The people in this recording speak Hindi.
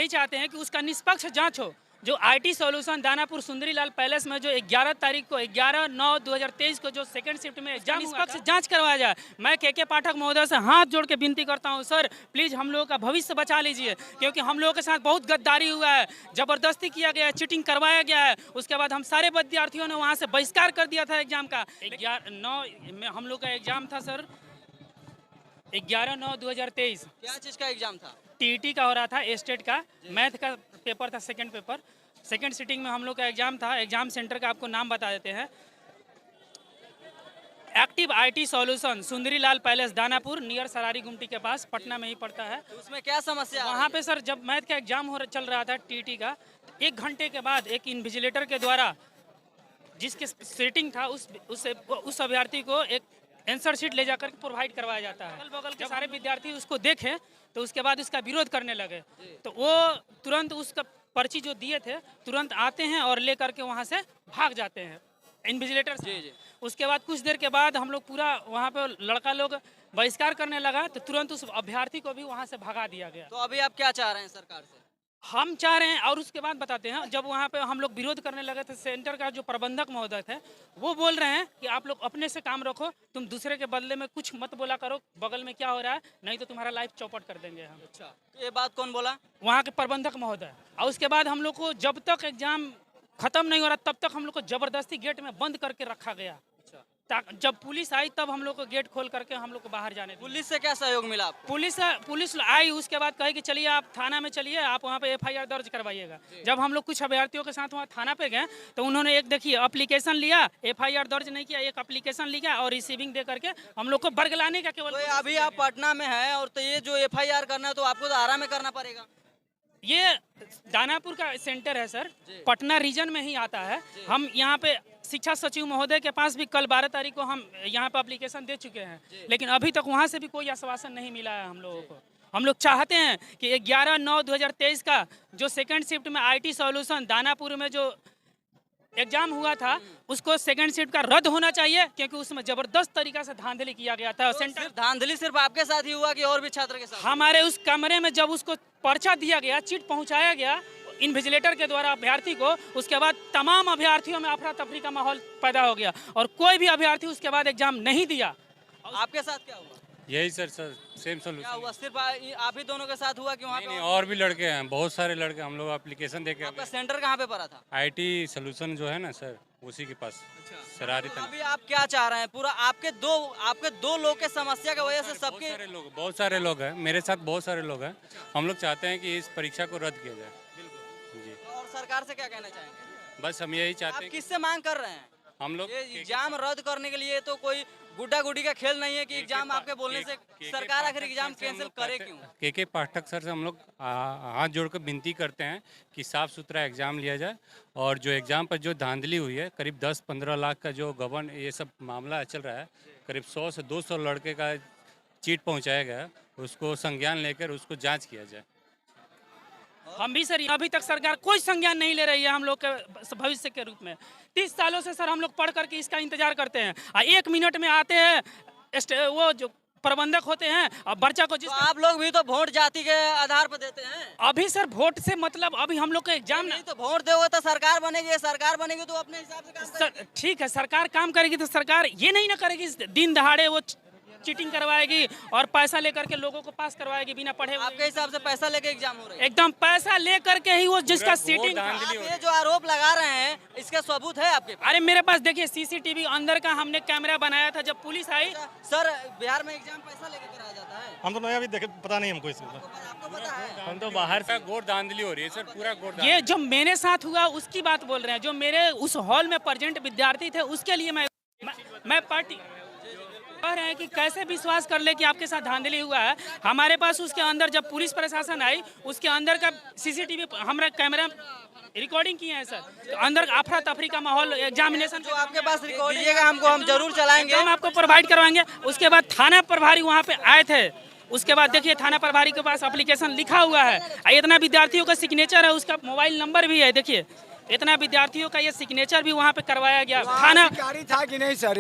यही चाहते हैं कि उसका निष्पक्ष जांच हो। जो आईटी सॉल्यूशन दानापुर सुंदरीलाल पैलेस में जो 11 तारीख को 11/9/2023 को जो सेकंड शिफ्ट में एग्जाम निष्पक्ष जांच करवाया जाए। मैं के पाठक महोदय से हाथ जोड़ के विनती करता हूं, सर प्लीज़ हम लोगों का भविष्य बचा लीजिए, क्योंकि हम लोगों के साथ बहुत गद्दारी हुआ है, ज़बरदस्ती किया गया है, चीटिंग करवाया गया है। उसके बाद हम सारे विद्यार्थियों ने वहाँ से बहिष्कार कर दिया था एग्जाम का। 11/9 में हम लोग का एग्जाम था सर, 11/9/2023। क्या चीज का एग्जाम था? टीईटी का हो रहा था, स्टेट का मैथ का पेपर था, सेकंड पेपर। सेकंड सिटिंग में हम लोग का एग्जाम था। एग्जाम सेंटर का आपको नाम बता देते हैं, active IT solution Sundarilal palace Danapur near Sarari Gumti के पास, पटना में ही पड़ता है। तो उसमें क्या समस्या? वहाँ पे सर जब मैथ का एग्जाम चल रहा था टीईटी का, 1 घंटे के बाद एक इन्विजिलेटर के द्वारा जिसके सेटिंग था उस अभ्यर्थी को एक आंसर शीट ले जाकर प्रोवाइड करवाया जाता है। अगल बगल के सारे विद्यार्थी उसको देखें तो उसके बाद उसका विरोध करने लगे, तो वो तुरंत उसका पर्ची जो दिए थे तुरंत आते हैं और ले करके वहाँ से भाग जाते हैं इन्विजिलेटर से। उसके बाद कुछ देर के बाद हम लोग पूरा वहाँ पे लड़का लोग बहिष्कार करने लगा, तो तुरंत उस अभ्यर्थी को भी वहाँ से भगा दिया गया। तो अभी आप क्या चाह रहे हैं सरकार से? हम चाह रहे हैं, और उसके बाद बताते हैं, जब वहाँ पे हम लोग विरोध करने लगे थे, सेंटर का जो प्रबंधक महोदय थे वो बोल रहे हैं कि आप लोग अपने से काम रखो, तुम दूसरे के बदले में कुछ मत बोला करो बगल में क्या हो रहा है, नहीं तो तुम्हारा लाइफ चौपट कर देंगे हम। अच्छा, ये बात कौन बोला? वहाँ के प्रबंधक महोदय। और उसके बाद हम लोग को जब तक एग्जाम खत्म नहीं हो रहा तब तक हम लोग को जबरदस्ती गेट में बंद करके रखा गया। जब पुलिस आई तब हम लोग को गेट खोल करके हम लोग को बाहर जाने दिया। पुलिस से क्या सहयोग मिला आपको? पुलिस आई, उसके बाद कहे कि चलिए आप थाना में चलिए, आप वहाँ पे एफआईआर दर्ज करवाइएगा। जब हम लोग कुछ अभ्यर्थियों के साथ वहाँ थाना पे गए तो उन्होंने एक देखिए एप्लीकेशन लिया, एफआईआर दर्ज नहीं किया, एक एप्लीकेशन लिया और रिसीविंग दे करके हम लोग को बरगलाने का केवल। तो अभी आप पटना में हैं और तो ये जो एफआईआर करना है तो आपको तो आरा में करना पड़ेगा। ये दानापुर का सेंटर है सर, पटना रीजन में ही आता है। हम यहाँ पे शिक्षा सचिव महोदय के पास भी कल 12 तारीख को हम यहाँ पे एप्लीकेशन दे चुके हैं, लेकिन अभी तक वहाँ से भी कोई आश्वासन नहीं मिला है हम लोगों को। हम लोग चाहते हैं कि 11/9/2023 का जो सेकंड शिफ्ट में आईटी सॉल्यूशन दानापुर में जो एग्जाम हुआ था उसको सेकंड शिफ्ट का रद्द होना चाहिए, क्योंकि उसमें जबरदस्त तरीका से धांधली किया गया था। तो सेंटर धांधली सिर्फ आपके साथ ही हुआ कि और भी छात्र के साथ? हमारे उस कमरे में जब उसको पर्चा दिया गया, चिट पहुंचाया गया इन्विजिलेटर के द्वारा अभ्यर्थी को, उसके बाद तमाम अभ्यर्थियों में अफरा तफरी का माहौल पैदा हो गया और कोई भी अभ्यर्थी उसके बाद एग्जाम नहीं दिया। आपके साथ क्या हुआ? यही सर सेम सोल्यूशन। क्या हुआ? सिर्फ आप ही दोनों के साथ हुआ कि वहाँ पे और भी लड़के हैं, बहुत सारे लड़के। हम लोग एप्लीकेशन देके आपका सेंटर कहाँ पे पड़ा था? आईटी सोल्यूशन जो है ना सर, उसी के पास सरारी तो अभी आप क्या चाह रहे हैं? पूरा आपके दो लोग के समस्या की वजह से सबके बहुत सारे लोग हैं, मेरे साथ बहुत सारे लोग हैं। हम लोग चाहते हैं कि इस परीक्षा को रद्द किया जाए। जी। और सरकार से क्या कहना चाहेंगे? बस हम यही चाहते आप हैं। किससे मांग कर रहे हैं? हम लोग ये एग्जाम रद्द करने के लिए तो कोई गुड्डा गुड्डी का खेल नहीं है कि एग्जाम आपके बोलने से सरकार आखिर एग्जाम कैंसिल करे क्यों? के पाठक सर से हम लोग हाथ जोड़कर विनती करते हैं कि साफ सुथरा एग्जाम लिया जाए, और जो एग्जाम पर जो धांधली हुई है, करीब 10-15 लाख का जो गबन ये सब मामला चल रहा है, करीब 100 से 200 लड़के का चीट पहुंचाया गया, उसको संज्ञान लेकर उसको जांच किया जाए। हम भी सर अभी तक सरकार कोई संज्ञान नहीं ले रही है हम लोग के भविष्य के रूप में। 30 सालों से सर हम लोग पढ़ करके इसका इंतजार करते हैं, 1 मिनट में आते हैं वो जो प्रबंधक होते हैं और बच्चा को तो आप लोग भी तो वोट जाति के आधार पर देते हैं। अभी सर वोट से मतलब अभी हम लोग का एग्जाम नहीं तो वोट दोगे तो सरकार बनेगी, सरकार बनेगी तो अपने हिसाब से काम करेगी। ठीक है, सरकार काम करेगी तो सरकार ये नहीं ना करेगी दिन दहाड़े वो चीटिंग करवाएगी और पैसा लेकर के लोगों को पास करवाएगी बिना पढ़े। आपके हिसाब से पैसा लेके एग्जाम हो रहा है? एकदम पैसा लेकर के ही वो जिसका सीटिंग। ये जो आरोप लगा रहे हैं इसका सबूत है आपके पास? अरे मेरे पास देखिए सीसीटीवी अंदर का हमने कैमरा बनाया था जब पुलिस आई। सर बिहार में एग्जाम पैसा लेके कराया जाता है? हम तो नया भी देखे, पता नहीं हमको इसमें। आपको पता है? हम तो बाहर से गोट धांधली हो रही है सर, पूरा गोट। ये जो मेरे साथ हुआ उसकी बात बोल रहे हैं, जो मेरे उस हॉल में प्रेजेंट विद्यार्थी थे उसके लिए मैं पार्टी कह रहे हैं कि कैसे विश्वास कर ले कि आपके साथ धांधली हुआ है। हमारे पास उसके अंदर जब पुलिस प्रशासन आई उसके अंदर का सीसीटीवी हमारा कैमरा रिकॉर्डिंग किए हैं सर, तो अंदर अफरा तफरी का माहौल एग्जामिनेशन जो आपके पास रिकॉर्ड दीजिएगा हमको, हम जरूर चलाएंगे, हम आपको प्रोवाइड करवाएंगे। उसके बाद थाना प्रभारी वहाँ पे आए थे, उसके बाद देखिए थाना प्रभारी के पास एप्लीकेशन लिखा हुआ है, इतना विद्यार्थियों का सिग्नेचर है, उसका मोबाइल नंबर भी है। देखिए इतना विद्यार्थियों का ये सिग्नेचर भी वहाँ पे करवाया गया। थाना था कि नहीं सर?